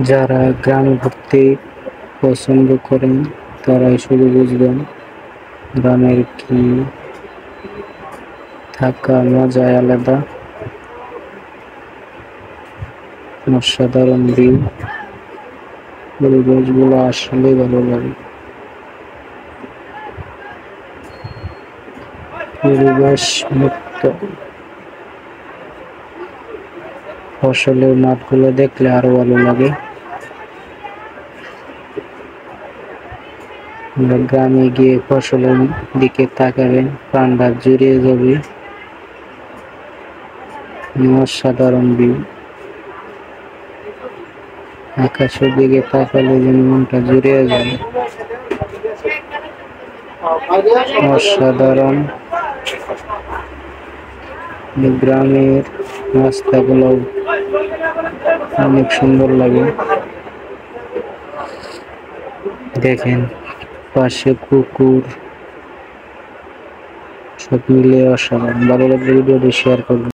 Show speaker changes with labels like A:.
A: যারা গ্রামে ঘুরতে পছন্দ করেন তারাই শুধু বুঝবেন গ্রামের কি থাকা মজাই আলাদা। অসাধারণ ভিউ, পরিবেশগুলো আসলে ভালো লাগে। পরিবেশ মুক্ত, ফসলের মাঠগুলো দেখলে আরো ভালো লাগে। গ্রামে গিয়ে ফসলের দিকে তাকাবেন, প্রাণটা জুড়িয়ে যাবে। অসাধারণ ভিউ, আকাশের দিকে তাকালে যেন মনটা জুড়িয়ে যায়। অসাধারণ, গ্রামের রাস্তাগুলো অনেক সুন্দর লাগে। দেখেন পাশে পুকুর, সব মিলিয়ে অসাধারণ। ভালো লাগলে ভিডিওটি শেয়ার করবেন।